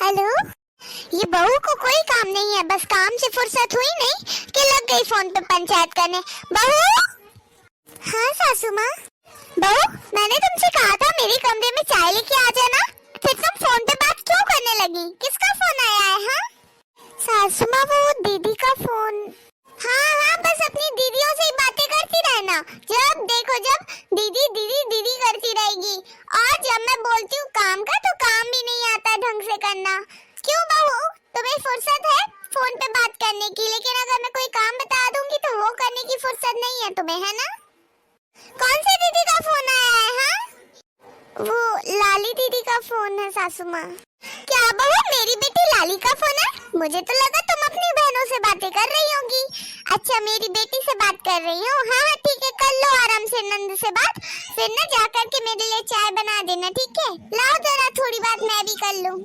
Hello. ये बहू को कोई काम नहीं है, बस काम से फुर्सत हुई नहीं कि लग गई फोन पे पंचायत करने। बहू। हाँ सासू माँ। बहू, मैंने तुमसे कहा था मेरे कमरे में चाय लेके आ जाना, फिर तुम फोन पे बात क्यों करने लगी? किसका फोन आया है? हाँ सासू माँ, वो दीदी का फोन। हाँ हाँ, बस अपनी दीदियों से ही बातें करती रहना। जब देखो जब दीदी दीदी दीदी करती रहेगी, और जब मैं बोलती हूँ काम का तो काम भी नहीं आता ढंग से करना। क्यों बहू, तुम्हें फुर्सत है फोन पे बात करने की, लेकिन अगर मैं कोई काम बता दूंगी तो वो करने की फुर्सत नहीं है तुम्हें, है ना? कौन सी दीदी का फोन आया है? हाँ, वो लाली दीदी का फोन है सासू माँ। क्या बहू, मेरी बेटी लाली का फोन है? मुझे तो लगा तुम अपनी बहनों से बातें कर रही होगी। अच्छा, मेरी बेटी से बात कर रही हो? हाँ हाँ ठीक है, कर लो आराम से नंद से बात, फिर ना जाकर के मेरे लिए चाय बना देना, ठीक है? लाओ जरा थोड़ी बात मैं भी कर लूं।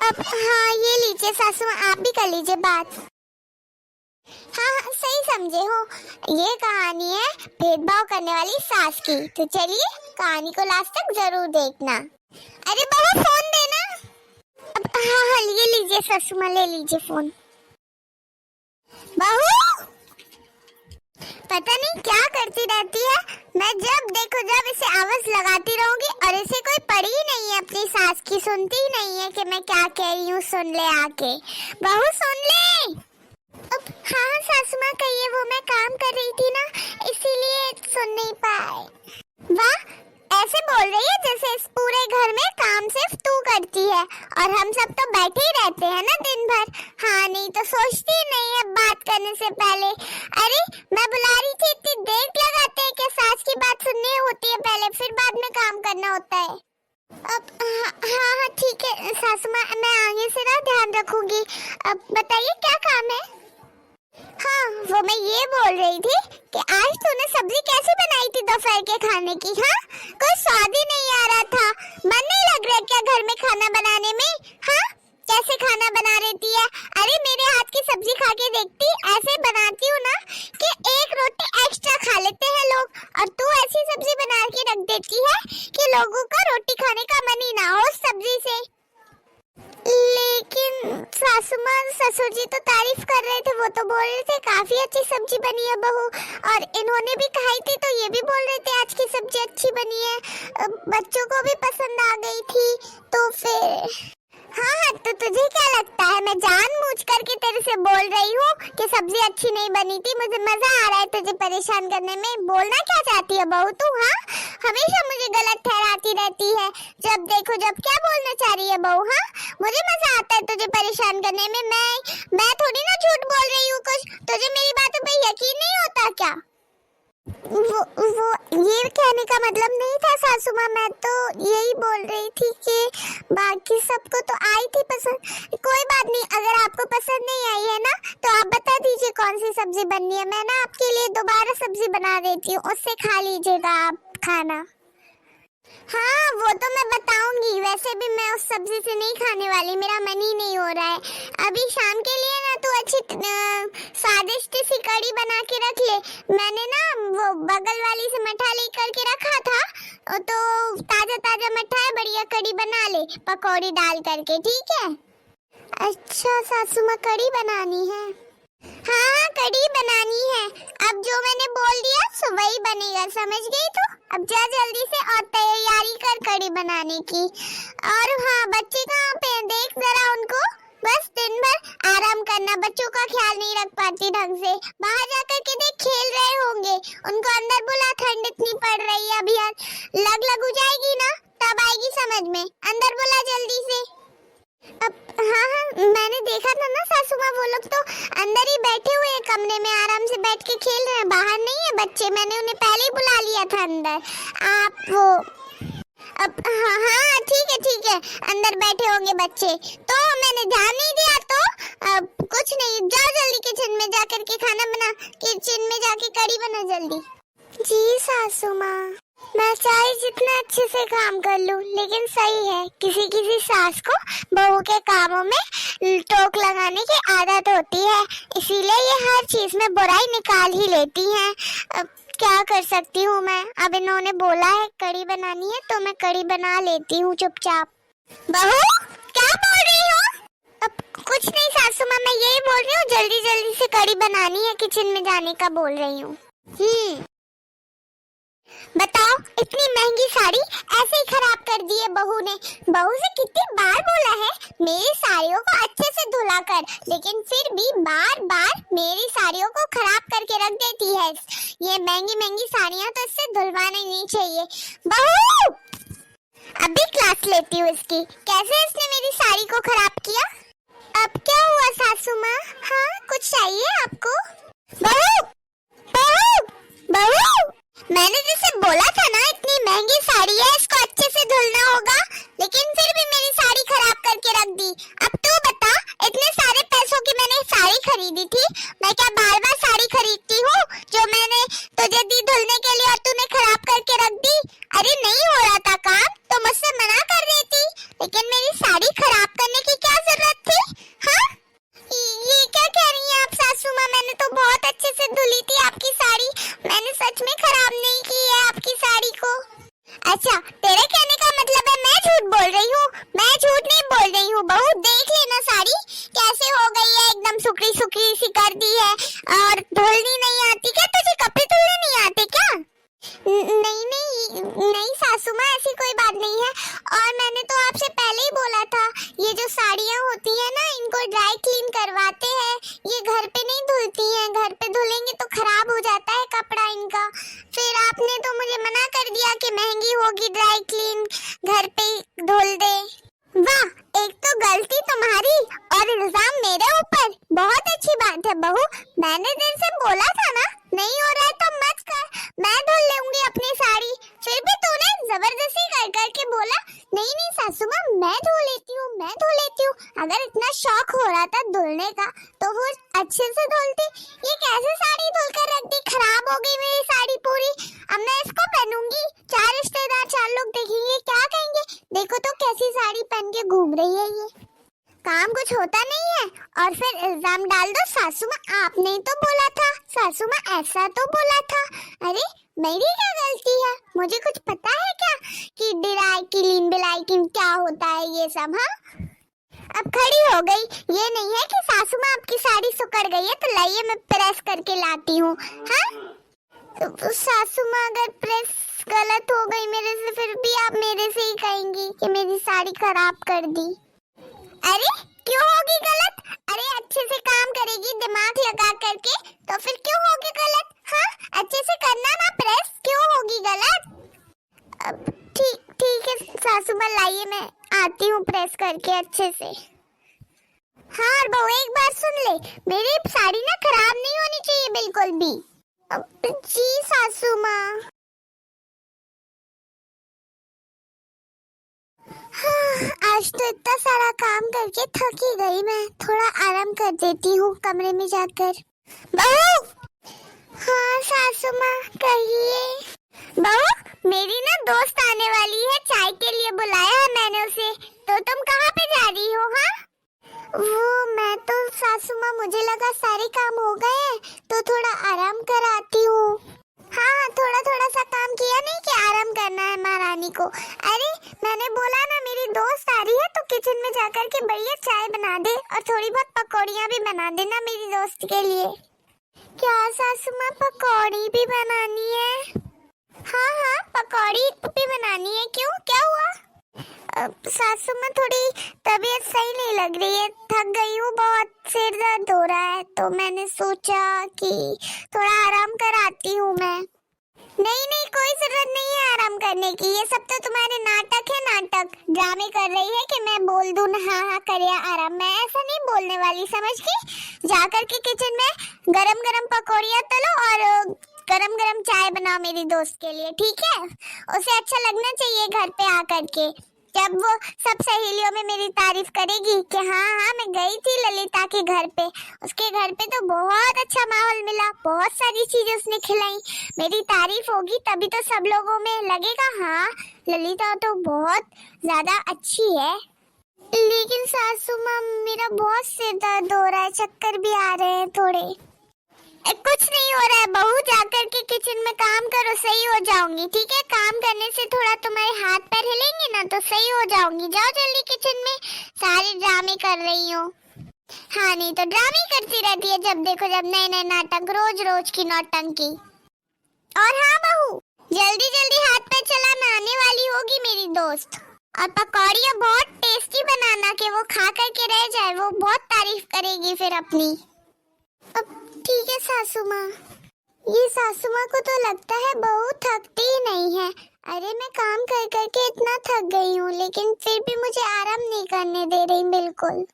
अब हाँ, ये लीजिए सासू, आप भी कर लीजिए बात। हाँ हाँ, सही समझे हो, ये कहानी है भेदभाव करने वाली सास की। तो चलिए कहानी को लास्ट तक जरूर देखना। अरे बहू, फोन देना। अब हाँ हाँ, ये लीजिए सासू माँ, ले लीजिए फोन। बहू, पता नहीं क्या करती रहती है, मैं जब देखो जब इसे आवाज लगाती रहूंगी, और इसे कोई पड़ी ही नहीं है अपनी सास की, सुनती ही नहीं है कि मैं क्या कह रही हूँ। सुन ले आके, बहू सुन ले। अब हाँ सासू माँ कहिए, वो मैं काम कर रही थी ना, इसीलिए सुन नहीं पाए। वाह, ऐसे बोल रही है जैसे इस पूरे घर में काम सिर्फ तू करती है, और हम सब तो बैठे ही रहते हैं ना दिन भर। हाँ, नहीं तो सोचती नहीं है बात करने से पहले। अरे मैं बुला रही थी, इतनी देर लगाते हैं कि सास की बात सुननी होती है पहले, फिर बाद में काम करना होता है। अब हाँ हाँ ठीक है सासू माँ, मैं आगे से ना ध्यान रखूंगी। अब बताइए क्या काम है? हाँ, वो मैं ये बोल रही थी कि आज तूने सब्जी कैसे बनाई थी दोपहर के खाने की? हाँ, कोई स्वाद ही नहीं आ रहा था। मन नहीं लग रहा क्या घर में खाना बनाने में? हाँ, कैसे खाना बना रहती है? अरे मेरे हाथ की सब्जी खा के देखती, ऐसे बनाती हूँ ना कि एक रोटी एक्स्ट्रा खा लेते हैं लोग, और तू ऐसी सब्जी बना के रख देती है कि लोगों का रोटी खाने का मन ही ना हो उस सब्जी से। लेकिन सासू माँ, ससुर जी तो तारीफ कर रहे थे, वो तो बोल रहे थे काफी अच्छी सब्जी बनी है बहू, और इन्होंने भी खाई थी तो ये भी बोल रहे थे आज की सब्जी अच्छी बनी है, बच्चों को भी पसंद आ गई थी। तो फिर हाँ हाँ, तो तुझे क्या लगता है मैं जानबूझ करके तेरे से बोल रही हूँ कि सब्जी अच्छी नहीं बनी थी? मुझे मजा आ रहा है तुझे परेशान करने में। बोलना क्या चाहती है बहू तू? हाँ, हमेशा मुझे गलत ठहराती रहती है, जब देखो जब। क्या बोलना चाह रही है बहू? हाँ, मुझे मजा आता है तुझे परेशान करने में। मैं थोड़ी ना झूठ बोल रही हूँ कुछ। तुझे मेरी बातों पे यकीन नहीं होता क्या? वो ये कहने का मतलब नहीं था सासू माँ, मैं तो यही बोल रही थी कि बाकी सबको तो आई थी पसंद। कोई बात नहीं, अगर आपको पसंद नहीं आई है ना तो आप बता दीजिए कौन सी सब्जी बननी है, मैं ना आपके लिए दोबारा सब्जी बना देती हूँ, उससे खा लीजिएगा आप खाना। हाँ, वो तो मैं बताऊंगी, वैसे भी मैं उस सब्जी से नहीं खाने वाली, मेरा मन ही नहीं हो रहा है। अभी शाम के लिए ना तू अच्छी स्वादिष्ट सी कड़ी बना के रख ले। मैंने ना वो बगल वाली से मठा लेकर के रखा था, तो ताजा ताजा मठा है, बढ़िया कड़ी बना ले पकौड़ी डाल करके, ठीक है? अच्छा सासू माँ, कड़ी बनानी है? हाँ, कड़ी बनानी है। अब जो मैंने बोल दिया सो वही बनेगा, समझ गई तू? अब जा जल्दी से और तैयारी कर कड़ी बनाने की। और हाँ, बच्चे कहाँ पे हैं? देख जरा उनको, बस दिन भर आराम करना, बच्चों का ख्याल नहीं रख पाती ढंग से। बाहर जाकर के देख, खेल रहे होंगे, उनको अंदर बुला, ठंड इतनी पड़ रही है, अभी लग हो जाएगी ना तब आएगी समझ में। अंदर बुला जल्दी से। अब हाँ हाँ, मैंने देखा था ना सासू माँ, वो लोग तो अंदर ही बैठे हुए हैं कमरे में, आराम से बैठ के खेल रहे हैं, बाहर नहीं है बच्चे। मैंने उन्हें पहले ही बुला लिया था अंदर। आप वो अब हाँ हाँ ठीक है, अंदर बैठे होंगे बच्चे, तो मैंने ध्यान नहीं दिया। तो अब कुछ नहीं, जाओ जल्दी किचन में जाकर के खाना बना, किचन में जाके कड़ी बना जल्दी। जी सासू माँ, मैं चाहे जितना अच्छे से काम कर लूं, लेकिन सही है किसी किसी सास को बहू के कामों में टोक लगाने की आदत होती है, इसीलिए ये हर चीज में बुराई निकाल ही लेती हैं। अब क्या कर सकती हूँ मैं? अब इन्होंने बोला है कड़ी बनानी है तो मैं कड़ी बना लेती हूँ चुपचाप। बहू, क्या बोल जल्दी जल्दी से कढ़ी बनानी है, किचन में जाने का बोल रही हूँ। बताओ, इतनी महंगी साड़ी ऐसे ही खराब कर दी है बहू ने। बहू से कितनी बार बोला है मेरी साड़ियों को अच्छे से धुला कर, लेकिन फिर भी बार बार मेरी साड़ियों को खराब करके रख देती है। ये महंगी महंगी साड़ियाँ तो इससे धुलवानी नहीं चाहिए। बहू, अभी क्लास लेती हूँ इसकी, कैसे इसने मेरी साड़ी को खराब किया। अब क्या हुआ सासू माँ? हाँ, कुछ चाहिए आपको? बहू, बहू, बहू, मैंने जैसे बोला था ना, इतनी महंगी साड़ी है, इसको अच्छे से धुलना होगा, लेकिन फिर भी मेरी साड़ी खराब करके रख दी। अब तू बता, इतने सारे पैसों की मैंने साड़ी खरीदी थी, मैं क्या बार बार साड़ी खरीदती हूँ जो मैंने तुझे दी धुलने के लिए और तूने खराब करके रख दी? अरे नहीं हो रहा था काम तो मुझसे मना कर देती, लेकिन मेरी साड़ी खराब करने की क्या जरूरत थी? हाँ, ये क्या कह रही हैं आप सासू माँ? मैंने तो बहुत अच्छे से धुली थी आपकी साड़ी, मैंने सच में खराब नहीं की है आपकी साड़ी को। अच्छा, तेरे कहने का मतलब है मैं झूठ बोल रही हूँ? मैं झूठ नहीं बोल रही हूँ बहू, देख लेना साड़ी कैसे हो गई है, एकदम सुखड़ी सुखड़ी सी कर दी है। और धुलनी नहीं आती क्या तुझे? कपड़े धुलने नहीं आते क्या? नहीं नहीं नहीं सासू माँ, ऐसी कोई बात नहीं है। और मैंने तो आपसे पहले ही बोला था, ये जो साड़ियाँ होती है ना, इनको ड्राई क्लीन करवाते हैं, ये घर पे नहीं धुलती हैं, घर पे धुलेंगे तो खराब हो जाता है कपड़ा इनका। फिर आपने तो मुझे मना कर दिया कि महंगी होगी, ड्राई क्लीन घर पे ही धुल दे। वाह, एक तो गलती तुम्हारी और इल्जाम मेरे ऊपर। बहुत अच्छी बात है बहू, मैंने दिन से बोला था ना, नहीं हो रहा है तो मत कर, मैं धुल लूंगी अपनी साड़ी। फिर भी तूने जबरदस्ती कर करके बोला नहीं नहीं सासू माँ, मैं धो लेती हूँ, मैं धो लेती हूँ। अगर इतना शौक हो रहा था धुलने का तो वो अच्छे से धुलती। ये कैसे साड़ी धुल कर रख दी? खराब हो गई मेरी साड़ी पूरी। अब मैं इसको पहनूंगी, 4 रिश्तेदार 4 लोग देखेंगे, क्या कहेंगे? देखो तो कैसी साड़ी पहन के घूम रही है ये। काम कुछ होता नहीं है और फिर इल्जाम डाल दो सासू माँ, आपने ही तो बोला था, सासू माँ ऐसा तो बोला था। अरे मेरी क्या गलती है? मुझे कुछ पता है क्या कि ड्राई क्लीन बिलाई क्लीन क्या होता है ये सब? हाँ, अब खड़ी हो गई, ये नहीं है कि सासू माँ आपकी साड़ी सुकड़ गई है तो लाइए मैं प्रेस करके लाती हूँ। हाँ, तो सासू माँ अगर प्रेस गलत हो गई मेरे से, फिर भी आप मेरे से ही कहेंगी कि मेरी साड़ी खराब कर दी। अरे क्यों होगी गलत? अरे अच्छे से काम करेगी दिमाग लगा करके तो फिर क्यों होगी गलत? हाँ, अच्छे से करना ना प्रेस, क्यों होगी गलत? अब ठीक है सासू माँ, लाइए मैं आती हूँ प्रेस करके अच्छे से। हाँ, और बहू एक बात सुन ले, मेरी साड़ी ना खराब नहीं होनी चाहिए बिल्कुल भी। जी सासू माँ। हाँ, आज तो इतना सारा काम करके थक ही गई मैं, थोड़ा आराम कर देती हूँ कमरे में जाकर। बहू। हाँ सासू माँ, कहिए। बहू, मेरी ना दोस्त आने वाली है, चाय के लिए बुलाया है मैंने उसे, तो तुम कहाँ पे जा रही हो? हाँ, वो मैं तो सासू माँ, मुझे लगा सारे काम हो गए हैं तो थोड़ा आराम कराती हूँ। हाँ, थोड़ा थोड़ा सा काम किया, नहीं कि आराम करना है महारानी को। अरे मैंने बोला ना मेरी दोस्त आ रही है तो किचन में जाकर के बढ़िया चाय बना दे और थोड़ी बहुत पकौड़ियाँ भी बना देना मेरी दोस्त के लिए। क्या सासू माँ, पकौड़ी भी बनानी है? हाँ हाँ, पकौड़ी भी बनानी है। क्यों, क्या हुआ? सासू माँ, थोड़ी तबीयत सही नहीं लग रही है, थक गई हूँ बहुत, सिर दर्द हो रहा है, तो मैंने सोचा कि थोड़ा आराम कराती हूँ मैं। नहीं नहीं, कोई जरूरत नहीं है आराम करने की, ये सब तो तुम्हारे नाटक है, नाटक ड्रामे कर रही है कि मैं बोल दूं ना हाँ हाँ करे आराम। मैं ऐसा नहीं बोलने वाली, समझ गई? जाकर के किचन में गरम गरम पकौड़ियाँ तलो और गरम गरम चाय बनाओ मेरी दोस्त के लिए, ठीक है? उसे अच्छा लगना चाहिए घर पे आकर के, जब वो सब सहेलियों में मेरी तारीफ करेगी कि हाँ हाँ मैं गई थी ललिता के घर पे, उसके घर पे तो बहुत अच्छा माहौल मिला, बहुत सारी चीजें उसने खिलाई, मेरी तारीफ होगी तभी तो सब लोगों में लगेगा हाँ ललिता तो बहुत ज्यादा अच्छी है। लेकिन सासू माँ, मेरा बहुत सिर दर्द हो रहा है, चक्कर भी आ रहे हैं थोड़े। कुछ नहीं हो रहा है बहू, जाकर के किचन में काम करो, सही हो जाऊंगी, ठीक है? काम करने से थोड़ा तुम्हारे हाथ पैर हिलेंगे ना तो सही हो जाऊंगी। जाओ जल्दी किचन में, सारे ड्रामे कर रही हो। हाँ नहीं तो ड्रामे करती रहती है जब देखो जब नए नए नाटक, रोज रोज की नौटंकी। और हाँ बहू, जल्दी जल्दी हाथ पे चलाना, आने वाली होगी मेरी दोस्त। और पकौड़ियाँ बहुत टेस्टी बनाना कि वो खा करके रह जाए, वो बहुत तारीफ करेगी फिर अपनी। अब ठीक है सासू माँ। ये सासू माँ को तो लगता है बहू थकती ही नहीं है। अरे मैं काम कर करके इतना थक गई हूँ, लेकिन फिर भी मुझे आराम नहीं करने दे रही बिल्कुल।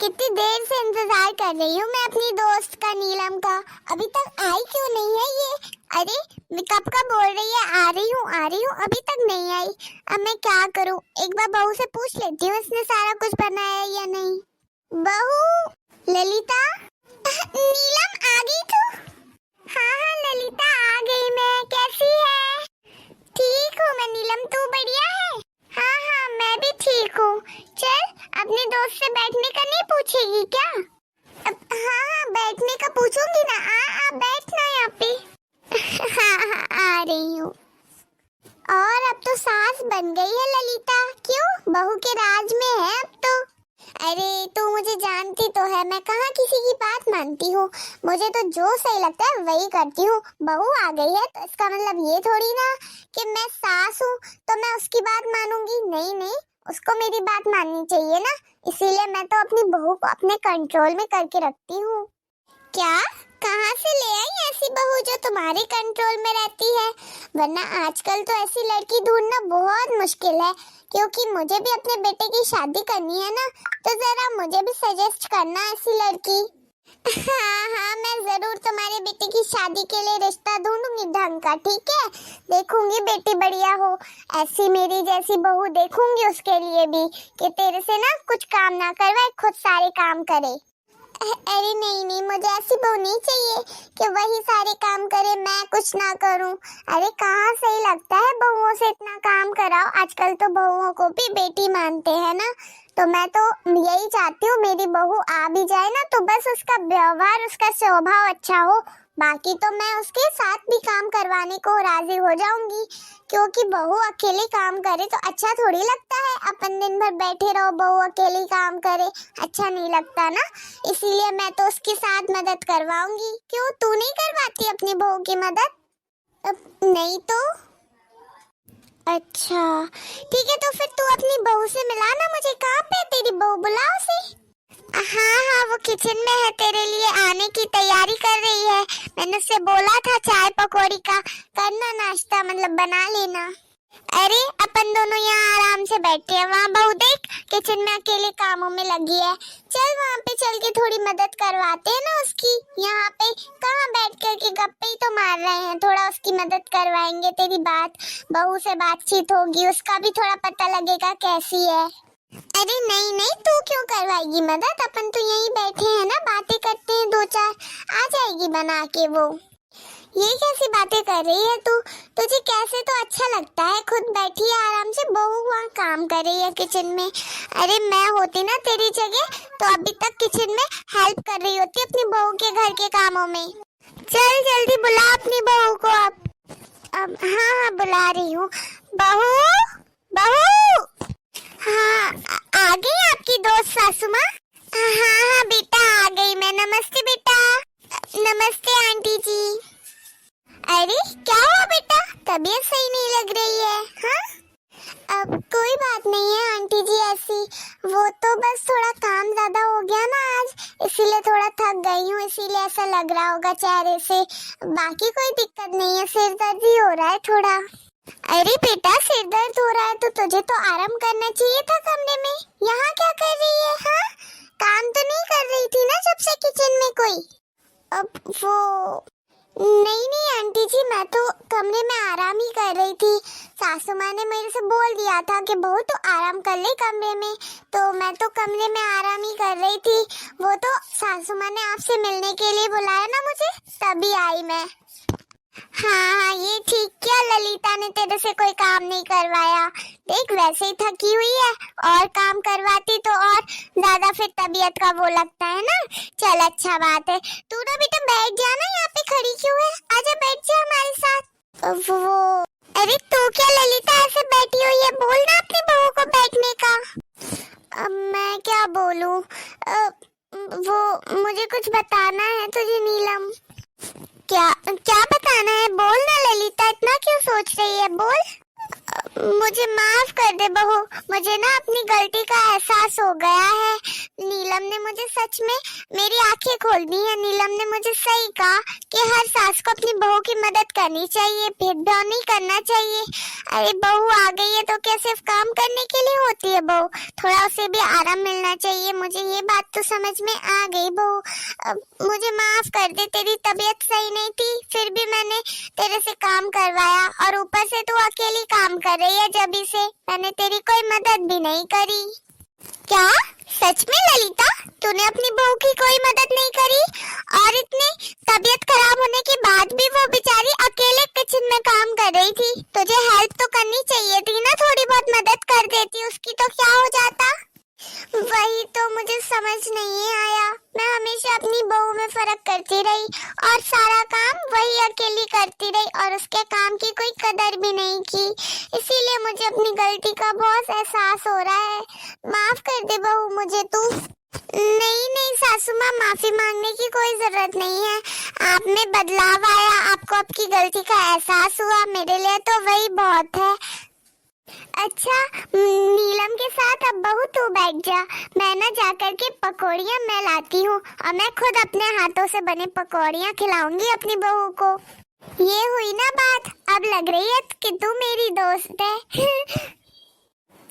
कितनी देर से इंतजार कर रही हूँ मैं अपनी दोस्त का, नीलम का, अभी तक आई क्यों नहीं है ये? अरे कब का बोल रही है आ रही हूँ, अभी तक नहीं आई। अब मैं क्या करूँ, एक बार बहू से पूछ लेती हूँ इसने सारा कुछ बनाया या नहीं। बहू ललिता, नीलम आ गई तू? हाँ हाँ ललिता आ गई मैं, कैसी है? ठीक हूँ मैं नीलम, तू बढ़िया है? हाँ हाँ मैं भी ठीक हूँ। चल अपने दोस्त से बैठने का नहीं पूछेगी क्या? हाँ हाँ बैठने का पूछूंगी ना, आ बैठना यहाँ पे। हाँ हाँ आ रही हूँ। और अब तो सास बन गई है ललिता, क्यों बहू के राज में है अब तो। अरे तू मुझे जानती तो है, मैं कहाँ किसी की बात मानती हूँ, मुझे तो जो सही लगता है वही करती हूँ। बहू आ गई है तो इसका मतलब ये थोड़ी ना कि मैं सास हूँ तो मैं उसकी बात मानूंगी, नहीं नहीं, उसको मेरी बात माननी चाहिए ना। इसीलिए मैं तो अपनी बहू को अपने कंट्रोल में करके रखती हूँ। क्या, कहाँ से ले आई ऐसी बहू जो तुम्हारे कंट्रोल में रहती है? वरना आजकल तो ऐसी लड़की ढूंढना बहुत मुश्किल है, क्योंकि मुझे भी अपने बेटे की शादी करनी है ना, तो जरा मुझे भी सजेस्ट करना ऐसी लड़की। हाँ हाँ मैं जरूर तुम्हारे बेटे की शादी के लिए रिश्ता ढूंढूंगी ढंग का, ठीक है? देखूंगी बेटी बढ़िया हो, ऐसी मेरी जैसी बहू देखूंगी उसके लिए भी, कि तेरे से ना कुछ काम ना करवाए, खुद सारे काम करे। अरे नहीं नहीं, मुझे ऐसी बहू नहीं चाहिए कि वही सारे काम करे, मैं कुछ ना करूं। अरे कहाँ सही लगता है बहुओं से इतना काम कराओ, आजकल तो बहुओं को भी बेटी मानते हैं ना। तो मैं तो यही चाहती हूँ मेरी बहू आ भी जाए ना, तो बस उसका व्यवहार, उसका स्वभाव अच्छा हो, बाकी तो मैं उसके साथ भी काम करवाने को राजी हो जाऊंगी। क्योंकि बहू अकेले काम करे तो अच्छा थोड़ी लगता है, अपन दिन भर बैठे रहो बहू अकेले काम करे, अच्छा नहीं लगता ना। इसीलिए मैं तो उसके साथ मदद करवाऊंगी। क्यों, तू नहीं करवाती अपनी बहू की मदद? नहीं तो अच्छा ठीक है, तो फिर तू अपनी बहू से मिलाना मुझे, कहाँ पे तेरी बहू, बुलाओ उसे। हाँ हाँ वो किचन में है, तेरे लिए आने की तैयारी कर रही है। मैंने उससे बोला था चाय पकौड़ी का करना नाश्ता, मतलब बना लेना। अरे अपन दोनों यहाँ आराम से बैठे हैं, वहाँ बहू देख किचन में अकेले कामों में लगी है। चल वहाँ पे चल के थोड़ी मदद करवाते हैं ना उसकी। यहाँ पे कहाँ बैठ कर के गप्पे ही तो मार रहे हैं, थोड़ा उसकी मदद करवाएंगे। तेरी बात, बहू से बातचीत होगी, उसका भी थोड़ा पता लगेगा कैसी है। अरे नहीं नहीं, तू क्यों करवाएगी मदद, अपन तो यहीं बैठे हैं ना, बातें करते हैं दो चार, आ जाएगी बना के वो। ये कैसी बातें कर रही है तू, तुझे कैसे तो अच्छा लगता है, खुद बैठी है आराम से, बहू वहाँ काम कर रही है किचन में। अरे मैं होती ना तेरी जगह तो अभी तक किचन में हेल्प कर रही होती अपनी बहू के घर के कामों में। चल जल्दी बुला अपनी बहू को अब हाँ हाँ बुला रही हूँ। बहू बहू, हाँ आ गई आपकी दोस्त सासू माँ? हाँ हाँ बेटा आ गई मैं, नमस्ते बेटा। नमस्ते आंटी जी। अरे क्या हुआ बेटा, तबीयत सही नहीं लग रही है? हाँ अब कोई बात नहीं है आंटी जी, ऐसी वो तो बस थोड़ा काम ज्यादा हो गया ना आज, इसीलिए थोड़ा थक गई हूँ, इसीलिए ऐसा लग रहा होगा चेहरे से, बाकी कोई दिक्कत नहीं है, सिर दर्द ही हो रहा है थोड़ा। अरे बेटा सिर दर्द हो रहा है तो तुझे तो आराम करना चाहिए था कमरे में, यहाँ क्या कर रही है? हाँ काम तो नहीं कर रही थी ना जब से किचन में कोई? अब वो नहीं नहीं आंटी जी, मैं तो कमरे में आराम ही कर रही थी, सासू माँ ने मेरे से बोल दिया था कि बहू तो आराम कर ले कमरे में, तो मैं तो कमरे में आराम ही कर रही थी। वो तो सासू माँ ने आपसे मिलने के लिए बुलाया ना मुझे, तभी आई मैं। हाँ हाँ ये ठीक किया, ललिता ने तेरे से कोई काम नहीं करवाया, देख वैसे ही थकी हुई है, और काम करवाती तो और ज्यादा फिर तबीयत का वो लगता है ना। चल अच्छा बात है, तू ना बेटा बैठ जाना, यहाँ पे खड़ी क्यों है, आजा बैठ जा हमारे साथ। वो अरे तू क्या ललिता ऐसे बैठी हुई है, बोलना अपनी बहू को बैठने का। बोलूं? वो मुझे कुछ बताना है तुझे नीलम। क्या क्या बताना है? बोल ना ललिता, इतना क्यों सोच रही है, बोल। मुझे माफ कर दे बहू, मुझे ना अपनी गलती का एहसास हो गया है। नीलम ने मुझे सच में मेरी आंखें खोल दी है। नीलम ने मुझे सही कहा कि हर सास को अपनी बहू की मदद करनी चाहिए, भेदभाव नहीं करना चाहिए। अरे बहू आ गई है तो क्या सिर्फ काम करने के लिए होती है बहू? थोड़ा उसे भी आराम मिलना चाहिए। मुझे ये बात तो समझ में आ गई बहू। मुझे माफ कर दे, तेरी तबीयत सही नहीं थी, फिर भी मैंने तेरे से काम करवाया, और ऊपर से तू अकेली काम कर रही है जब से मैंने तेरी कोई मदद भी नहीं करी। क्या सच में ललिता, तूने अपनी बहू की कोई मदद नहीं करी? और इतनी तबीयत खराब होने के बाद भी वो बेचारी अकेले किचन में काम कर रही थी। तुझे हेल्प तो करनी चाहिए थी ना, थोड़ी बहुत मदद कर देती उसकी तो क्या हो जाता। वही तो मुझे समझ नहीं आया। मैं हमेशा अपनी बहू में फर्क करती रही और सारा काम वही अकेली करती रही और उसके काम की कोई कदर भी नहीं की। इसीलिए मुझे अपनी गलती का बहुत एहसास हो रहा है। माफ कर दे बहू मुझे तू। नहीं नहीं सासू माँ, माफी मांगने की कोई जरूरत नहीं है। आप में बदलाव आया, आपको आपकी गलती का एहसास हुआ, मेरे लिए तो वही बहुत है। अच्छा नीलम के साथ अब बहू तू बैठ जा, मैं ना जाकर के पकौड़ियाँ मैं लाती हूँ और मैं खुद अपने हाथों से बने पकौड़ियाँ खिलाऊंगी अपनी बहू को। ये हुई ना बात, अब लग रही है कि तू मेरी दोस्त है।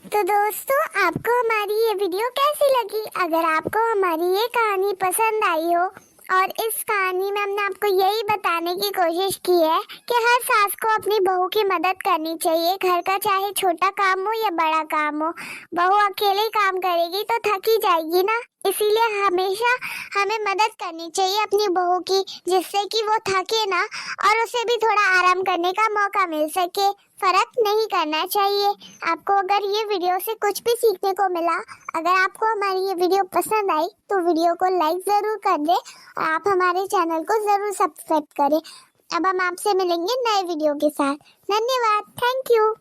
तो दोस्तों, आपको हमारी ये वीडियो कैसी लगी? अगर आपको हमारी ये कहानी पसंद आई हो, और इस कहानी में हमने आपको यही बताने की कोशिश की है कि हर सास को अपनी बहू की मदद करनी चाहिए, घर का चाहे छोटा काम हो या बड़ा काम हो। बहू अकेले काम करेगी तो थक ही जाएगी ना, इसीलिए हमेशा हमें मदद करनी चाहिए अपनी बहू की, जिससे कि वो थके ना और उसे भी थोड़ा आराम करने का मौका मिल सके। फर्क नहीं करना चाहिए। आपको अगर ये वीडियो से कुछ भी सीखने को मिला, अगर आपको हमारी ये वीडियो पसंद आई तो वीडियो को लाइक जरूर कर दें और आप हमारे चैनल को जरूर सब्सक्राइब करें। अब हम आपसे मिलेंगे नए वीडियो के साथ। धन्यवाद, थैंक यू।